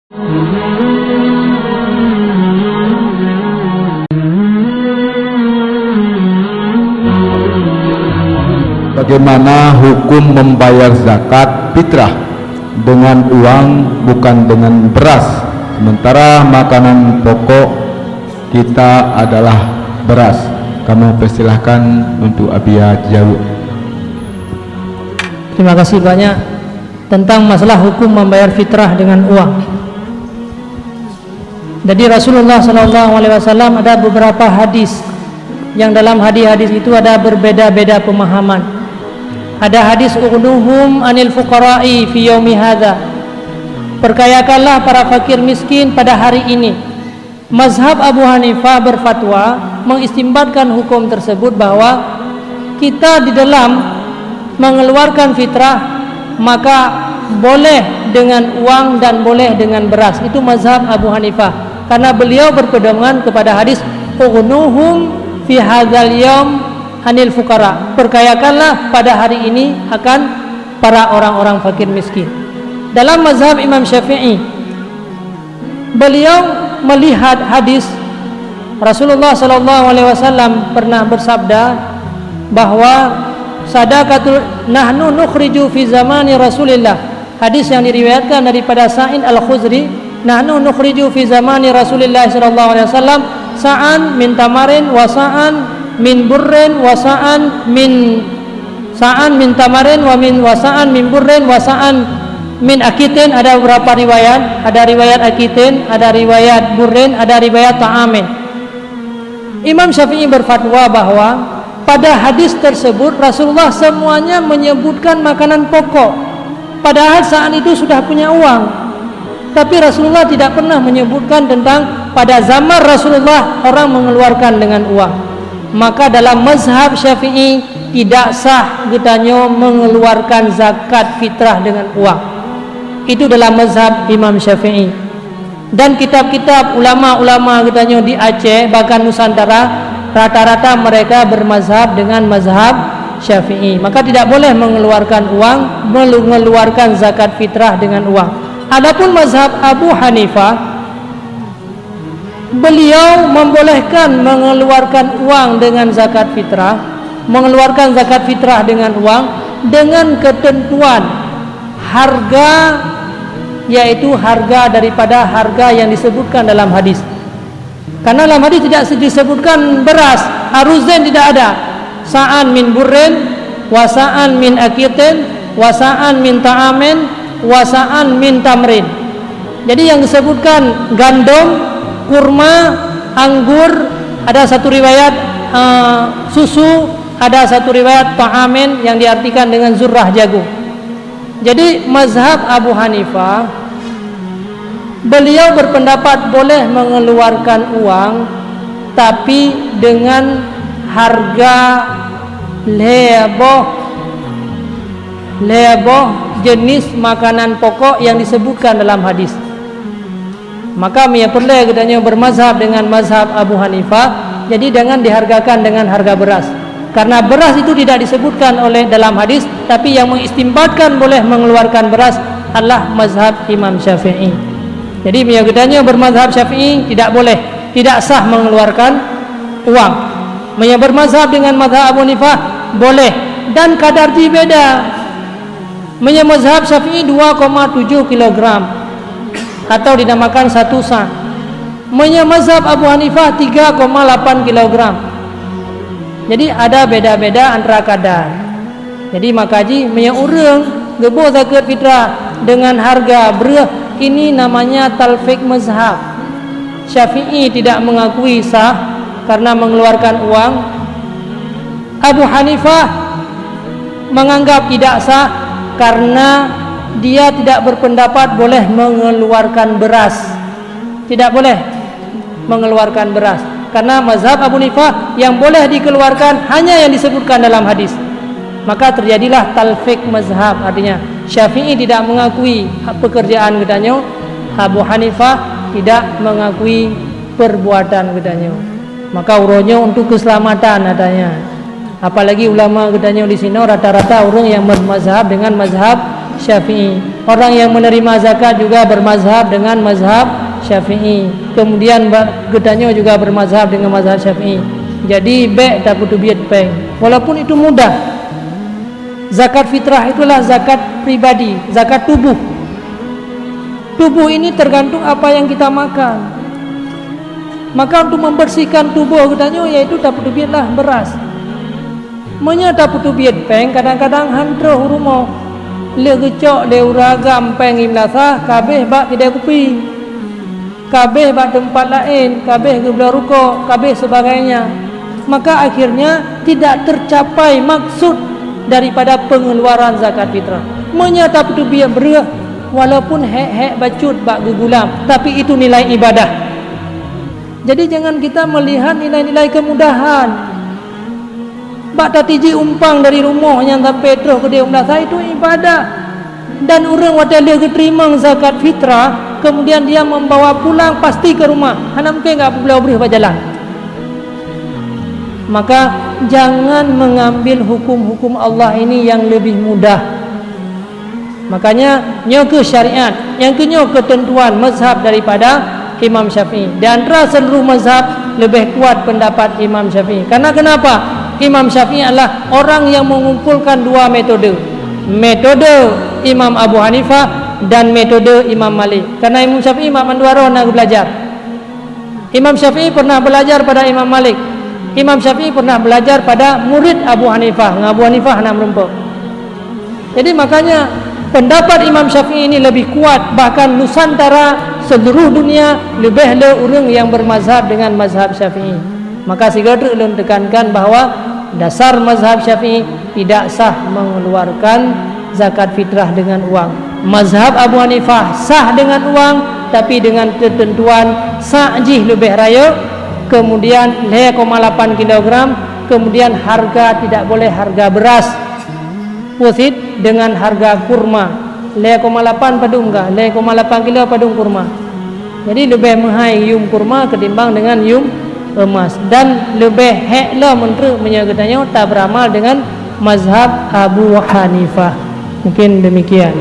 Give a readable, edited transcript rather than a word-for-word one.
Bagaimana hukum membayar zakat fitrah dengan uang bukan dengan beras, sementara makanan pokok kita adalah beras? Kami persilahkan untuk Abia jawab. Terima kasih banyak tentang masalah hukum membayar fitrah dengan uang. Jadi Rasulullah SAW ada beberapa hadis yang dalam hadis-hadis itu ada berbeda-beda pemahaman. Ada hadis ughnuhum anil fuqara'i fi yaumi hadza, perkayakanlah para fakir miskin pada hari ini. Mazhab Abu Hanifah berfatwa mengistimbatkan hukum tersebut bahwa kita di dalam mengeluarkan fitrah maka boleh dengan uang dan boleh dengan beras. Itu mazhab Abu Hanifah karena beliau berpedoman kepada hadis ughnuhum fi hadzal yaum anil fuqara, perkayakanlah pada hari ini akan para orang-orang fakir miskin. Dalam mazhab Imam Syafi'i, beliau melihat hadis Rasulullah SAW pernah bersabda bahwa sadaqatul nahnu nukhriju fi zamani Rasulillah. Hadis yang diriwayatkan daripada Sa'id Al-Khudri, nahnu nukhriju fi zamani Rasulillah SAW sa'an min tamarin wa sa'an min burrin wa sa'an min tamarin wa min wasa'an min burrin wa sa'an min akitin. Ada beberapa riwayat, ada riwayat akitin, ada riwayat burrin, ada riwayat ta'amin. Imam Syafi'i berfatwa bahwa pada hadis tersebut Rasulullah semuanya menyebutkan makanan pokok, padahal saat itu sudah punya uang, tapi Rasulullah tidak pernah menyebutkan tentang pada zaman Rasulullah orang mengeluarkan dengan uang. Maka dalam mazhab Syafi'i tidak sah getanyo mengeluarkan zakat fitrah dengan uang. Itu dalam mazhab Imam Syafi'i. Dan kitab-kitab ulama-ulama getanyo di Aceh bahkan Nusantara rata-rata mereka bermazhab dengan mazhab Syafi'i. Maka tidak boleh mengeluarkan uang, mengeluarkan zakat fitrah dengan uang. Adapun mazhab Abu Hanifah, beliau membolehkan mengeluarkan uang dengan zakat fitrah, mengeluarkan zakat fitrah dengan uang dengan ketentuan harga, yaitu harga daripada harga yang disebutkan dalam hadis. Karena dalam hadis tidak disebutkan beras, aruzen tidak ada. Sa'an min burrin, wasa'an min akitin, wasa'an min ta'amin, wasa'an min tamrin. Jadi yang disebutkan gandum, kurma, anggur, ada satu riwayat susu, ada satu riwayat ta'amin yang diartikan dengan zurrah jagung. Jadi mazhab Abu Hanifah, beliau berpendapat boleh mengeluarkan uang tapi dengan harga leboh jenis makanan pokok yang disebutkan dalam hadis. Maka perlu katanya bermazhab dengan mazhab Abu Hanifah. Jadi jangan dihargakan dengan harga beras, karena beras itu tidak disebutkan oleh dalam hadis, tapi yang mengistimbatkan boleh mengeluarkan beras adalah mazhab Imam Syafi'i. Jadi katanya bermazhab Syafi'i tidak boleh, tidak sah mengeluarkan uang. Bermazhab dengan mazhab Abu Hanifah boleh, dan kadar beda. Mazhab Syafi'i 2,7 kg atau dinamakan 1 sa. Mazhab Abu Hanifah 3,8 kg. Jadi ada beda-beda antara kadar. Jadi makaji orang gebo zakat fitrah dengan harga berah, ini namanya talfik mazhab. Syafi'i tidak mengakui sah karena mengeluarkan uang. Abu Hanifah menganggap tidak sah karena dia tidak berpendapat boleh mengeluarkan beras. Tidak boleh mengeluarkan beras, karena mazhab Abu Hanifah yang boleh dikeluarkan hanya yang disebutkan dalam hadis. Maka terjadilah talfik mazhab, artinya Syafi'i tidak mengakui pekerjaan gedanyo, Abu Hanifah tidak mengakui perbuatan gedanyo. Maka uronyo untuk keselamatan adanya. Apalagi ulama gedanyo di sini rata-rata orang yang bermazhab dengan mazhab Syafi'i. Orang yang menerima zakat juga bermazhab dengan mazhab Syafi'i. Kemudian gedanya juga bermazhab dengan mazhab Syafi'i. Jadi baik tak putu biat peng. Walaupun itu mudah. Zakat fitrah itulah zakat pribadi, zakat tubuh. Tubuh ini tergantung apa yang kita makan. Maka untuk membersihkan tubuh katanya yaitu tak putu biatlah beras. Menya tak putu biat peng kadang-kadang hantro rumah. Le gecok le uragam peng imlasa kabeh bak kedai kopi. Kabeh bak tempat lain, kabeh ke belah ruko, kabeh sebagainya. Maka akhirnya tidak tercapai maksud daripada pengeluaran zakat fitrah. Menya tak putu biat berah walaupun hek-hek bacut bak gugulam, tapi itu nilai ibadah. Jadi jangan kita melihat nilai-nilai kemudahan. Bak tatiji umpang dari rumah yang sampai terus ke dia umrah itu ibadah. Dan orang wadah dia keterima zakat fitrah, kemudian dia membawa pulang pasti ke rumah. Hana mungkin enggak boleh beri berjalan. Maka jangan mengambil hukum-hukum Allah ini yang lebih mudah. Makanya nyoke syariat, yang kenyo ketentuan mazhab daripada Imam Syafi'i. Di antara seluruh mazhab lebih kuat pendapat Imam Syafi'i. Karena kenapa? Imam Syafi'i adalah orang yang mengumpulkan dua metode. Metode Imam Abu Hanifah dan metode Imam Malik. Karena Imam Syafi'i Imam Mandwaro nak belajar. Imam Syafi'i pernah belajar pada Imam Malik. Imam Syafi'i pernah belajar pada murid Abu Hanifah. Abu Hanifah nak merempuk. Jadi makanya pendapat Imam Syafi'i ini lebih kuat. Bahkan Nusantara seluruh dunia lebih le orang yang bermazhab dengan mazhab Syafi'i. Maka segera ulun tekankan bahawa dasar mazhab Syafi'i tidak sah mengeluarkan zakat fitrah dengan uang. Mazhab Abu Hanifah sah dengan uang, tapi dengan ketentuan sa'jih lebih raya, kemudian 0,8 kg, kemudian harga tidak boleh harga beras pusit dengan harga kurma 0,8 padung kah 0,8 kilo padung kurma. Jadi lebih mahal yum kurma ketimbang dengan yum emas, dan lebih heklah menteri menyatakannya tak beramal dengan mazhab Abu Hanifah. Mungkin demikian.